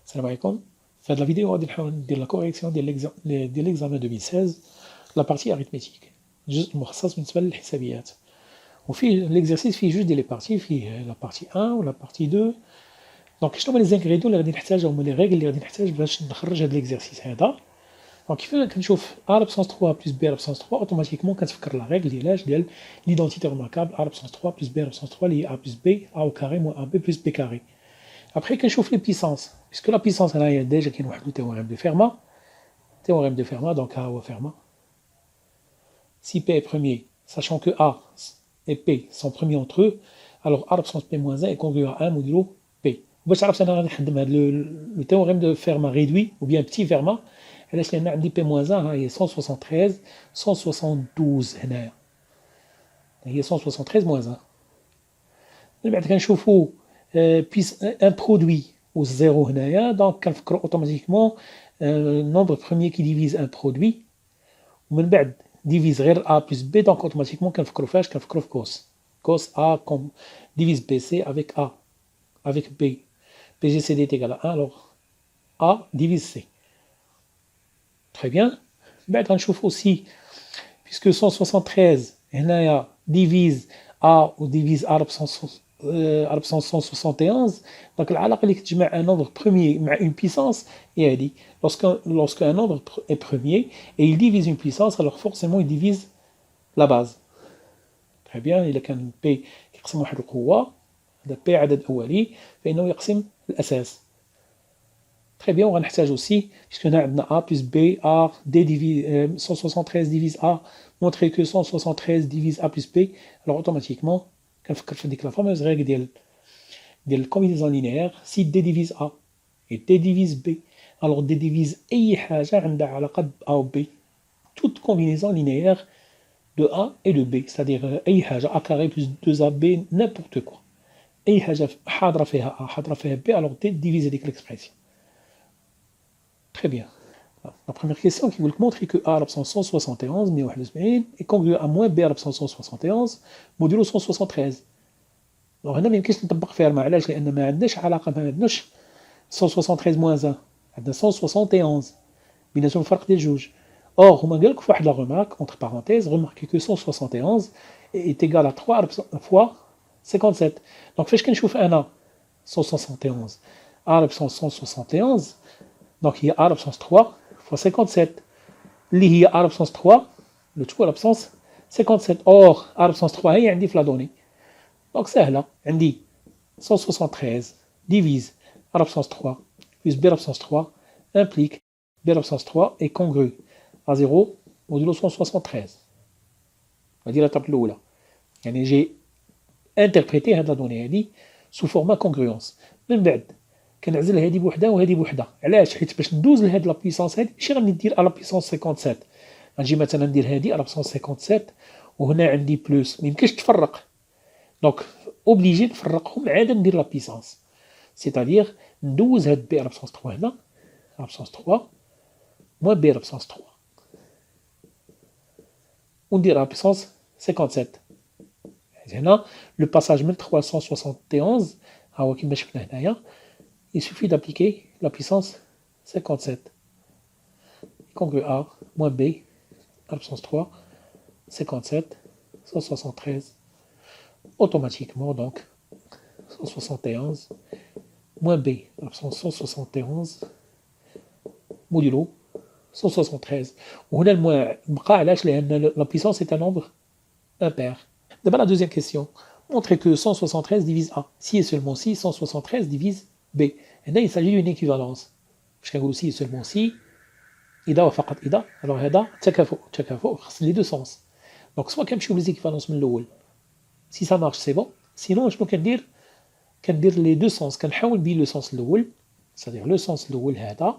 السلام عليكم. في هذه الفيديو غادي نحاول ندير لا كوريكسيون ديال ليكزامان 2016 لا بارتي اريثميتيك، الجزء المخصص بالنسبه للحسابيات. وفيه ليكزارسيس فيه جوج ديال لي بارتي، فيه لا بارتي 1 ولا بارتي 2. دونك شنو هما لي زانغريديون اللي غادي نحتاجهم، هما لي ريغل اللي غادي نحتاج باش نخرج هذا ليكزارسيس هذا. دونك كيف كنشوف ا لابسونس 3 بلس بي لابسونس 3 اوتوماتيكمون كنتفكر لا ريغل ديال ليدونتيتي ريماركابل ا لابسونس 3 بلس بي لابسونس 3 اللي هي ا بلس بي ا او كاري موان ا بي بلس بي كاري. Après, كنشوف لي بيسانس، باسكو لا بيسانس هنايا ديجا كاين واحد التيوريم دو فيرما. Théorème de Fermat, donc A ou Fermat. Si P est premier, sachant que A et P sont premiers entre eux, alors A l'absence P-1 est congru à 1 modulo P. باش عرفت انا غادي نخدم هذا لو théorème de Fermat réduit ou bien petit Fermat. علاش؟ لان عندي P-1 ها هي 173 172 هنايا، هي 173 moins 1. من بعد كنشوفوا un produit au 0 هنايا، دونك كنفكروا اوتوماتيكمون nombre premier qui divise un produit، ومن بعد divise غير a plus b، donc automatiquement كنفكروا فاش؟ كنفكروا في cos a comme divise bc avec a avec b. bgc est égal à 1, alors a divise c. Très bien. بعد غنشوف aussi puisque 173 هنايا divise a ou divise a l'absence 171. Donc العلاقه اللي كتجمع un nombre premier مع une puissance هي هذه. Lorsque un nombre est premier et il divise une puissance, alors forcément il divise la base. Très bien. إذا كان P يقسم واحد القوة، هذا P عدد أولي، فإنه يقسم الأساس. Très bien. وغنحتاج aussi puisque هنا عندنا A plus B A D divise 173 divise A, montrer que 173 divise A plus B, alors automatiquement كنفكر في ديك لا فاموز ريغل ديال الكومبينيزون لينيير. سي دي ديفيز ا اي دي ديفيز بي، الوغ دي ديفيز اي حاجه عندها علاقه ب ا و بي، توت كومبينيزون لينيير دو ا اي دو بي، سادير اي حاجه ا كاري بلس 2 ا بي نيمبورت كوا، اي حاجه حاضره فيها ا حاضره فيها بي، الوغ دي ديفيز هذيك ليكسبريسيون. تري بيان. La première question qui vous montre que A à l'absence 171 est congru à moins B à l'absence 171 modulo 173. هنا ما يمكنش نطبق فيرما، علاش؟ لان ما عندناش علاقه، ما عندناش 173 موان 1، عندنا 171 بيناتهم فرق ديال جوج. اور هما قال لك في واحد لا ريمارك اونتر بارونتيز، ريماركي كو 171 est égal à 3 fois 57. دونك فاش كنشوف انا 171 ا لابسونس 171، دونك هي ا لابسونس 3 fois 57 اللي هي ا لابسونس 3 لو تو لابسونس 57. اور ا لابسونس 3 هي عندي في لا دوني، دونك سهله. عندي 173 divise A l'absence 3 plus B l'absence 3 implique B l'absence 3 est congru à 0 modulo 173. هذه l'étape الأولى، يعني جي انتربريتي هاد لا دوني هادي سو فورما كونغروونس. من بعد كنعزل هادي بوحدها وهادي بوحدها، علاش؟ حيت باش ندوز لهاد لا بيسونس هادي ماشي غادي ندير ا لا بيسونس 57، غنجي مثلا ندير هادي ا لا بيسونس 57 وهنا عندي بلوس، ميمكنش تفرق. دونك اوبليجي نفرقهم عاد ندير لا بيسونس، سيتادير ندوز هاد بي لابسونس 3 هنا، لابسونس 3 موان بي لابسونس 3 وندير لابسونس 57. هنا لو باساج من 371 ها هو كيما شفنا هنايا، يسوفي دابليكي لا بيسونس 57 كونغرو ا موان بي لابسونس 3 57 173. Automatiquement, donc, 171 moins B, l'absence 171 modulo 173. وهنا الموان بقى علاش؟ لأن la puissance est un nombre impair. D'abord la deuxième question. Montrer que 173 divise A. Si et seulement si 173 divise B. هنا il s'agit d'une équivalence. باش كنقولوا si et seulement si إذا وفقط إذا، alors هذا تكافؤ خاص لي دو سونس. دونك سوا كنمشيو ليزيكيفالونس من الأول. Si ça marche, c'est bon. Sinon, je peux dire les deux sens. كنحاول نبين le sens الأول، c'est-à-dire le sens الأول هذا،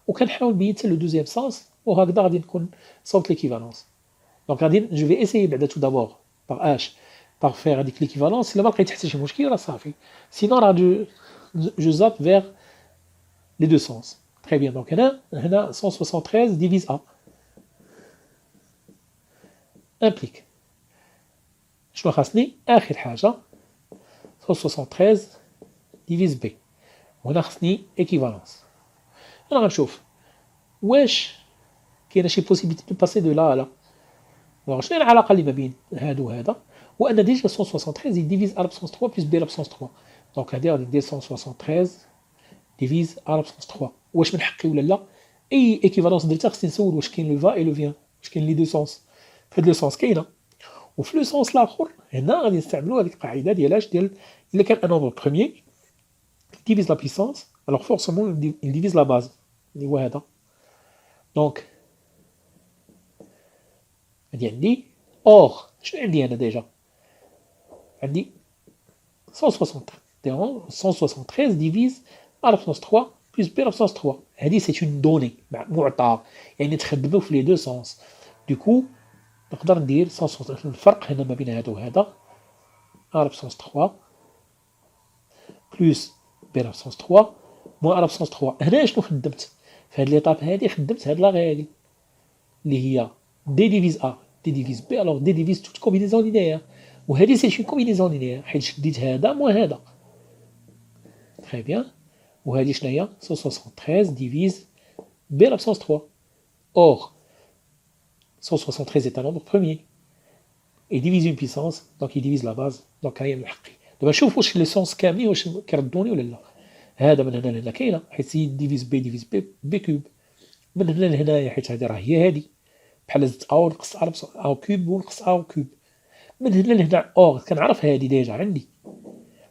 وكنحاول نبين حتى le deuxième sens، وهكذا غادي نكون صوت l'équivalence. Donc je vais essayer بعدا tout d'abord par H par faire هذيك l'équivalence. إلا ما لقيت حتى شي مشكل راه صافي. Sinon راه je zappe vers les deux sens. Très bien. Donc هنا 173 divise A implique شنو خاصني؟ آخر حاجة 173 divise B. وهنا خاصني équivalence. انا غنشوف واش كاينه شي بوسيبيتي دو باسي دو لا لا. Alors شنو العلاقه اللي ما بين هذا وهذا؟ هو ان ديجا 173 يديفيز ا لابسونس 3 بلس بي لابسونس 3. دونك هادي غادي ندير 173 ديفيز ا لابسونس 3. واش من حقي ولا لا؟ اي ايكيفالونس درتها خصني نسول واش كاين لو فا اي لو فيان، واش كاين لي دو سونس. في هاد لو سونس كاينه، وفي لو سونس الاخر هنا غادي نستعملوا هذيك القاعده ديال ديال الا كان ان نومبر بروميي ديفيز لا بيسونس الوغ فورسمون ديفيز لا باز اللي هو هذا. دونك هادي عندي اور شنو عندي انا ديجا؟ عندي 173 ديفيز ا لابسونس 3 بلس بي لابسونس 3. هادي سي اون دوني معطى، يعني تخدموا في لي دو سونس. دوكو نقدر ندير 173 الفرق هنا ما بين هذا وهذا ا لابسونس 3 بلس بي لابسونس 3 موان ا لابسونس 3. هنا شنو خدمت؟ في هاد ليطاب هادي خدمت هاد لا غادي اللي هي دي ديفيز ا دي ديفيز بي الوغ دي ديفيز توت كومبينيزون لينيير، وهذه سي اون كومبينيزون لينيير حيت شديت هذا موان هذا. تري بيان. وهذه شنو هي 173 ديفيز بي لابسونس 3. اور 173 est un nombre premier et divise une puissance donc il divise la base donc هي من حقي. دابا نشوف واش لي سونس كاملين واش كيردوني ولا لا. هذا من هنا لهنا كاينه حيت سي ديفيز بي بي كوب. من هنا لهنايا حيت هذه راه هي هذه بحال زدت او نقص او كوب ونقص او كوب. من هنا لهنا اور كنعرف هذه ديجا عندي،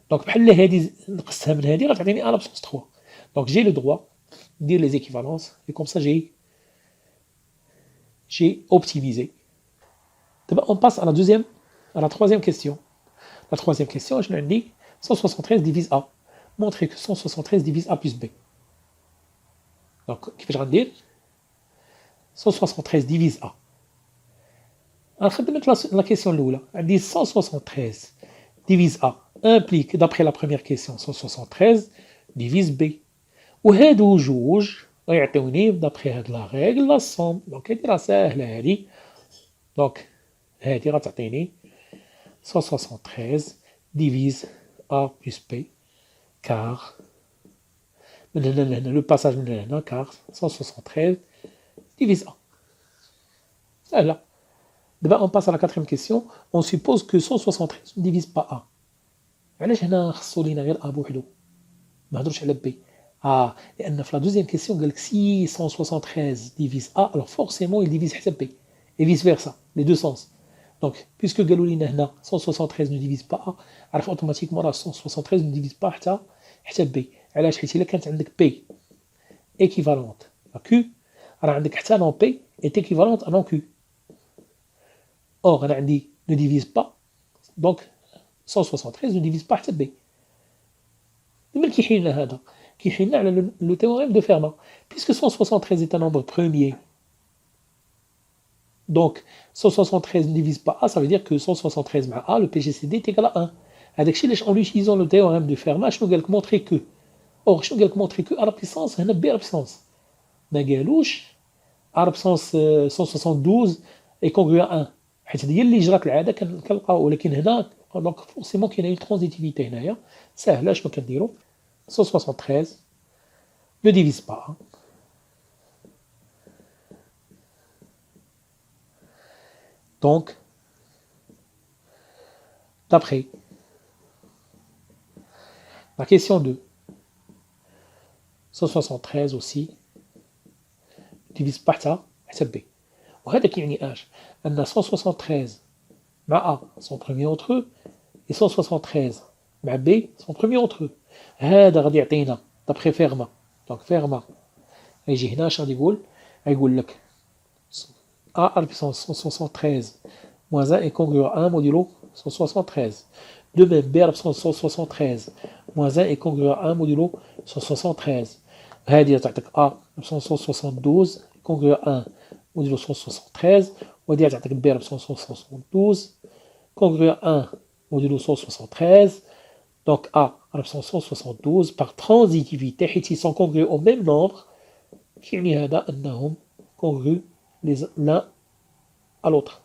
دونك بحال هذه نقصتها من هذه غتعطيني ا لابسونس 3. دونك جي لو دروا ندير لي زيكيفالونس اي كوم سا j'ai optimisé. D'abord, on passe à la troisième question. La troisième question, je l'ai dit, 173 divise A. Montrer que 173 divise A plus B. Donc, qu'est-ce que je vais dire? 173 divise A. Alors, la question l'oula. Elle dit 173 divise A implique, d'après la première question, 173 divise B. Ou هادو جوج غيعطيوني d'après هاد لا règle la somme. Donc, هادي راه ساهلة هادي. Donc, هادي غتعطيني 173 divise A plus B car من هنا لهنا لو باساج من هنا لهنا car 173 divise A. سهلة. دابا on passe à la quatrième question. On suppose que 173 ne divise pas A. علاش هنا خصو لينا غير A بوحدو ما هضروش على B؟ لأن في la deuxième question قال لك si 173 divise A alors forcément il divise حتى B et vice versa les deux sens. Donc puisque قالوا لينا هنا 173 ne divise pas A عرف automatiquement راه 173 ne divise pas حتى B. علاش؟ حيت الا كانت عندك B équivalente à Q راه عندك حتى non P est équivalente à non Q. Or انا عندي ne divise pas donc 173 ne divise pas حتى B. من كيحيل لنا هذا؟ كيحيل لنا على le théorème de Fermat. Puisque 173 est un nombre premier, donc 173 ne divise pas A, ça veut dire que 173 مع A, le PGCD est égal à 1. هذاك الشيء علاش en utilisant le théorème de Fermat شنو قال لك montrer que. Or شنو قال لك montrer que A la puissance هنا B la puissance. ما قالوش A la puissance 172 est congru à 1. حيت هي اللي جرات العاده كنلقاو، ولكن هنا دونك فورسيمون كاينه اون ترانزيتيفيتي هنايا ساهله. شنو كنديرو 173 ne divise pas. Donc, d'après la question 2, 173 aussi divise par ça, c'est B. وهذا كيعني اش؟ ان 173 مع A sont premiers entre eux et 173 مع B sont premiers entre eux. هذا غادي يعطينا d'après Fermat. Donc Fermat يجي هنا اش غادي يقول؟ غيقول لك A à la puissance 173 moins 1 est congru à 1 modulo 173. De même, B à la puissance 173 moins 1 est congru à 1 modulo 173. هذه تعطيك A à la puissance 172 congru à 1 modulo 173. وهذه تعطيك B à la puissance 172 congru à 1 modulo 173. Donc A à la puissance 172 par transitivité حيت ils sont congrus au même nombre كيعني هذا أنهم congrus l'un à l'autre.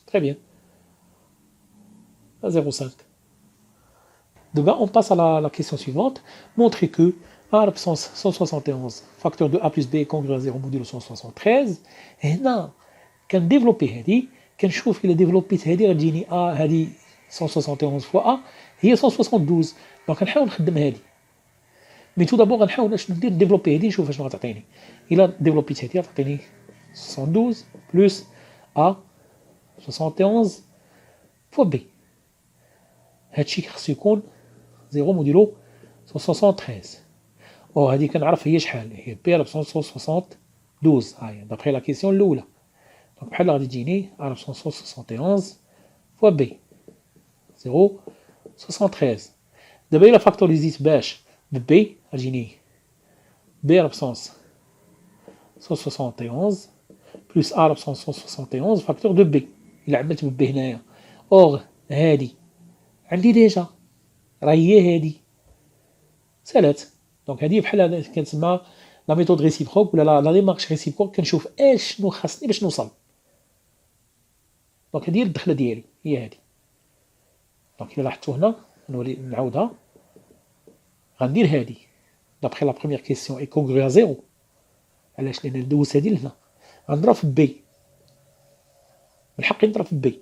Très bien. À 0,5. Demain, on passe à la question suivante. Montrer que A absence 171, facteur de A plus B est congru à 0 modulo 173. Et là, quand développer هذه كنشوف إلا développé هذه غتجيني A هذه 171 fois A هي 172. دونك غنحاول نخدم هذه. مي تو دابور غنحاول اش ندير ديفلوبي هذه نشوف اشنو غتعطيني. إلا ديفلوبيت هذه غتعطيني 72 بلس A 71 fois B. هادشي خصو يكون 0 موديلو 173. او هذه كنعرف هي شحال هي بي على 172 ها هي دابخي لا كيسيون الاولى. دونك بحال غادي تجيني على 171 فوا بي 0.73. دابا الا فاكتوريزيت باش ببي غتجيني بي على 171 بلس ا على 171 فاكتور دو بي. الا عملت ببي هنايا اوغ هادي عندي ديجا راه هي هادي سالات. دونك هادي بحال هذا كنسمى لا ميثود ريسيبروك ولا لا ديمارش ريسيبروك. كنشوف شنو خاصني باش نوصل. دونك هادي هي الدخله ديالي هي هادي. دونك الا لاحظتوا هنا نولي نعاودها غندير هادي دابخي لا بروميير كيسيون اي كونغرو ا زيرو. علاش؟ لان ندوز هادي لهنا غنضرب في بي بالحق نضرب في بي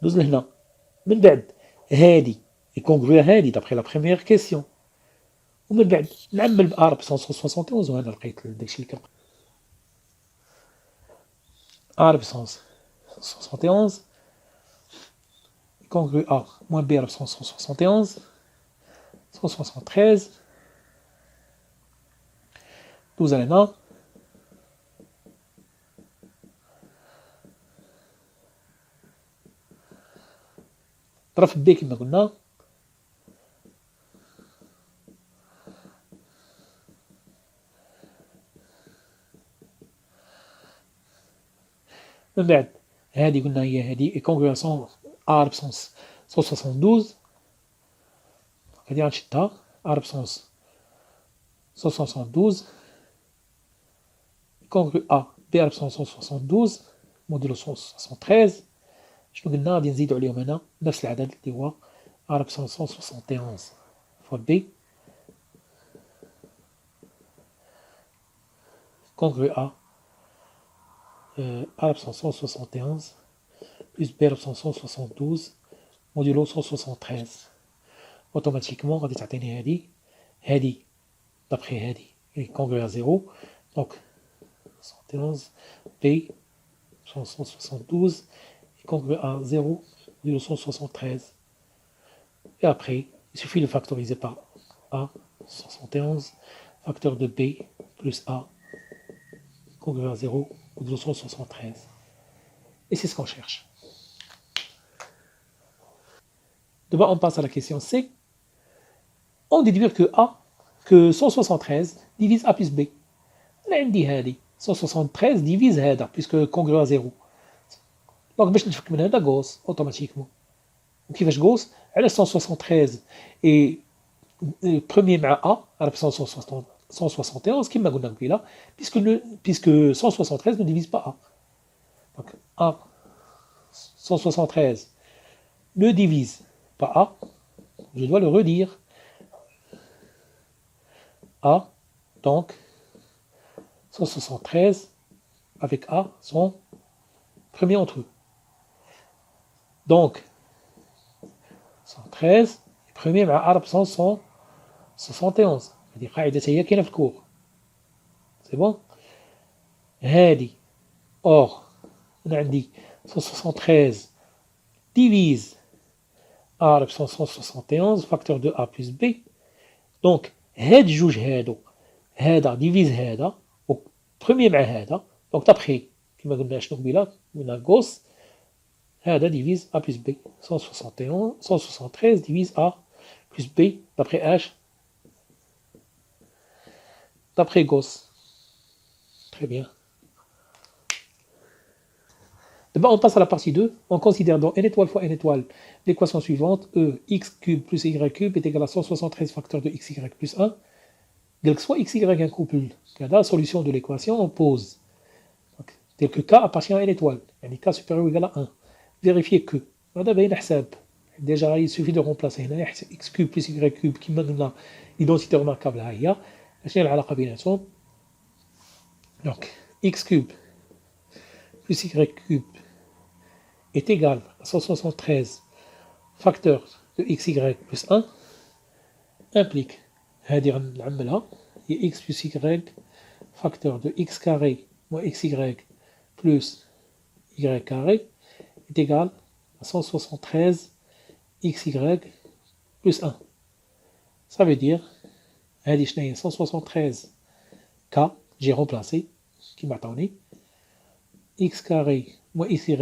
دوز لهنا من بعد هادي اي كونغرو هادي دابخي لا بروميير كيسيون ومن بعد نعمل ب ا 171 وهنا لقيت داكشي اللي كنبغي ا 171 congru A moins B à 171, 173, 12 علينا ضرب في B كما قلنا من بعد هذه قلنا هي هذه كونغرياسيون A absence 172 غادي غنشدها A absence 172 كونغرو A B absence 172 موديلو 173. شنو قلنا غادي نزيدو عليهم هنا نفس العدد اللي هو A absence 171 فوا B كونغرو A A absence 171 plus B absence 172 modulo 173. automatiquement غادي تعطيني هادي d'après هادي congru à 0 donc 171 B 172 congru à 0 modulo 173. Et après il suffit de factoriser par A 171 facteur de B plus A congru à 0 modulo 173. Et c'est ce qu'on cherche. D'abord, on passe à la question C. On déduit que 173 divise A plus B. عندي هذه 173 divise هذا puisque congru à 0. Donc باش نفك من هذا غوس automatiquement. وكيفاش غوس؟ على 173 et premier مع A على 171 كما قلنا قبيله puisque 173 ne divise pas A. Donc A 173 ne divise pas A, je dois le redire. A, donc 173 avec A sont premiers entre eux. Donc 113 premier مع A l'absence sont 71. هذه قاعدة هي كاينة في الكور. C'est bon. هذه or أنا عندي 173 divise A l'absence 171 facteur de A plus B. Donc هاد جوج هادو هذا ديفيز هذا وبروميي مع هذا دونك تابخي كما قلنا شنو قبيله قلنا غوس هذا ديفيز A plus B 171 173 ديفيز A plus B d'après H d'après Gauss. Très bien. D'abord on passe à la partie 2. On considère donc n étoile fois n étoile l'équation suivante E x cube plus y cube est égal à 173 facteur de xy plus 1. Donc soit xy un couple, la solution de l'équation on pose tel que k appartient à n étoile, yani k supérieur ou égal à 1. Vérifier que هذا باين حساب Déjà, il suffit de remplacer هنا x cube plus y cube كما قلنا l'identité remarquable ها هي. شنو العلاقة بيناتهم؟ Donc, x cube plus y cube est égal à 173 facteur de xy plus 1 implique هذه غنعملها هي x plus y facteur de x carré moins xy plus y carré est égal à 173 xy plus 1. Ça veut dire, 173 k, j'ai remplacé, qui m'a donné, x carré moins xy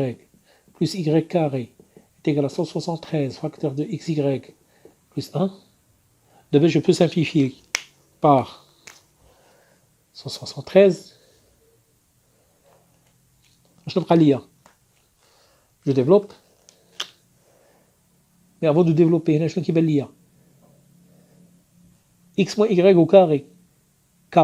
plus y carré est égal à 173 facteur de xy plus 1. De je peux simplifier par 173. Je développe. Mais avant de développer, je vais vous x moins y au carré. K.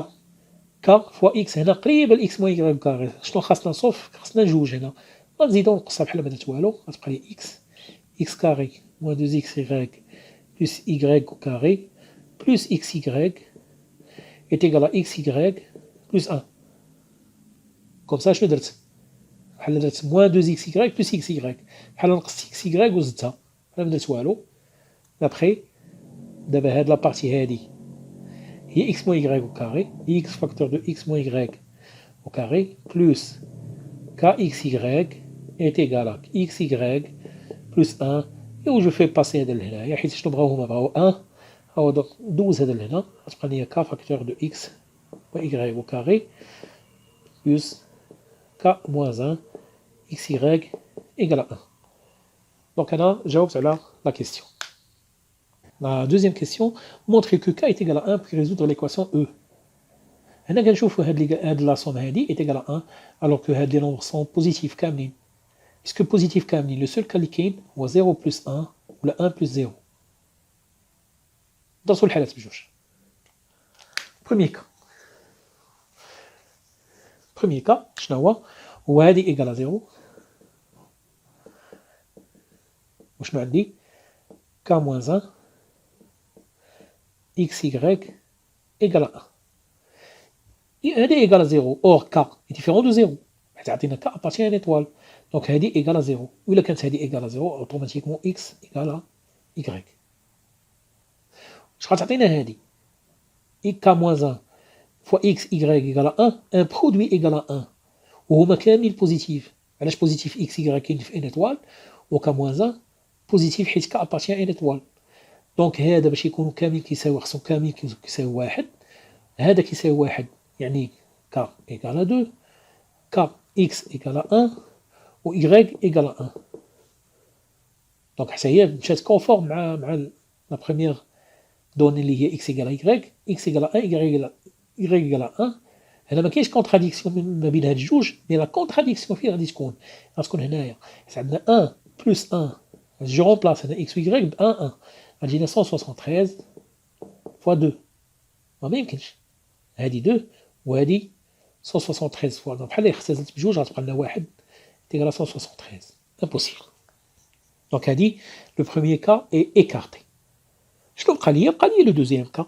K fois x هنا قريب x moins y au carré. شنو خاصنا نصوف؟ خاصنا جوج هنا. غنزيدو نقصها بحال ما درت والو، غتبقى لي x carré moins 2xy plus y au carré plus xy est égal à xy plus 1. Comme ça, شنو درت؟ بحال درت moins 2xy plus xy. بحال نقصت xy وزدتها. بحال ما درت والو. Après, دابا هاد لابارتي هادي هي x moins y au carré, x facteur de x moins y au carré, plus kxy est égal à xy plus 1, et où je fais passer هذا لهنايا حيت شنو بغاو هما بغاو 1 هو دوز هذا لهنا غتبقى ليا k facteur de x moins y au carré plus k moins 1 xy égale à 1. Donc أنا جاوبت على la question. La deuxième question, montrer que k est égal à 1 pour résoudre l'équation E. هنا كنشوفوا هاد la somme هادي est égal à 1 alors que هاد les nombres sont positifs كاملين. Puisque positif كاملين, le seul cas اللي كاين هو 0 plus 1 ولا 1 plus 0. ندرسوا الحالات بجوج. Premier cas. Premier cas, شنو هو؟ هو هادي égal à 0. وشنو عندي؟ k moins 1 xy égale à 1. هذه égale à 0. Or, k est différent de 0. حيت عطينا k appartient à une étoile. Donc, هذه égale à 0. وإلا كانت هذه égale à 0, automatiquement x égale à y. شحال تعطينا هذه؟ k moins 1 fois x, y égale à 1, un produit égale à 1. وهما كاملين بوزيتيف. علاش بوزيتيف x, y كاين في une étoile و k moins 1 بوزيتيف حيت k appartient à une étoile. دونك هذا باش يكونوا كاملين كيساوي خصهم كاملين كيساوي واحد. هذا كيساوي واحد يعني k égale à 2, k x égale à 1 و y égale à 1. دونك حتى هي مشات كونفورم مع لا بروميير دوني اللي هي x égale à y, x égale à 1, y égale à 1. هنا ما كاينش كونتراديكسيون ما بين هاد الجوج، مي لا كونتراديكسيون فين غادي تكون؟ غتكون هنايا عندنا 1 بلس 1 جو رومبلاس هنا x و y ب 1 1 غتجينا 173 فوا 2 ما يمكنش هادي 2 وهادي 173 فوا بحال اللي اختزلت بجوج غتبقى لنا واحد تيغال 173 امبوسيبل. دونك هادي لو بروميير كا اي ايكارتي. شنو بقى ليا؟ بقى ليا لو دوزيام كا.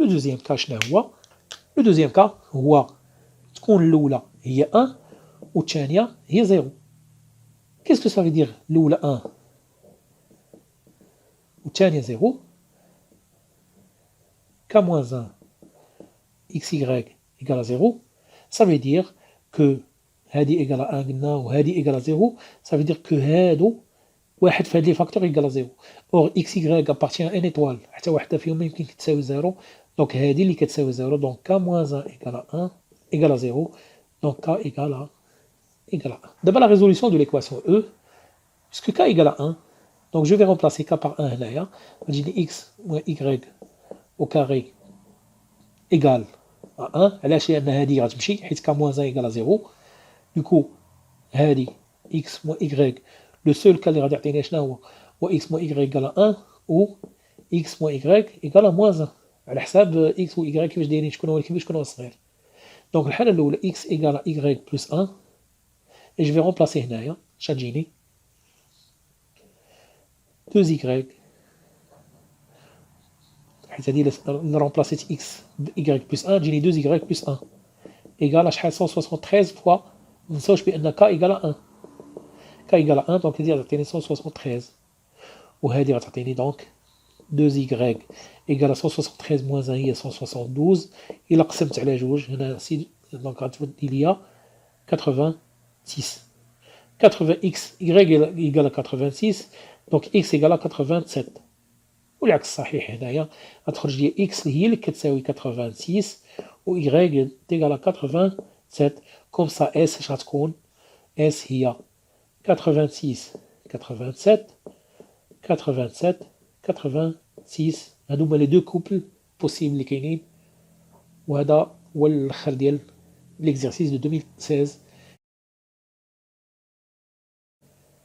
لو دوزيام كا شنو هو؟ لو دوزيام كا هو تكون الاولى هي 1 والثانيه هي 0. كيسكو سافي دير الاولى 1 والثانيه 0؟ k moins 1 xy égale à 0, ça veut dire que هادي égale à 1 قلنا وهادي égale à 0, ça veut dire que هادو واحد في هاد لي فاكتور égale à 0. or xy appartient à une étoile حتى واحده فيهم ما يمكن تساوي 0. دونك هادي اللي كتساوي 0. دونك k moins 1 égale à 1 égale à 0. donc k égale à 1. D'abord la résolution de l'équation E, puisque k égale à 1, donc je vais remplacer k par 1 هنايا غتجيني x moins y au carré égale à 1. علاش؟ لان هادي غتمشي حيت k moins 1 égale à 0. du coup هادي x moins y le seul cas اللي غادي يعطينا شنو هو x moins y égale à 1 و x moins y égale à moins 1 على حساب x و y كيفاش دايرين شكون هو الكبير شكون هو الصغير. دونك الحاله الاولى x égale à y plus 1 et je vais remplacer هنايا اش غتجيني 2y حيت هادي اللي remplacé x y plus 1 تجيني 2y plus 1 égale شحال 173 fois منساوش بأن k égale 1 k égale 1 دونك هادي غتعطيني 173 وهادي غتعطيني دونك 2y égale 173 moins 1 هي 172 إلا قسمت على جوج هنا دونك غتولي ليا 86 80 x y égale 86 دونك x égale 87 والعكس صحيح هنايا غتخرج لي x هي اللي كتساوي 86 و y égale 87 كوم سا s اش غتكون s هي 86 87 87 86 هادو هما لي دو كوبل بوسيبل اللي كاينين وهذا هو الاخر ديال ليكزارسيس دو 2016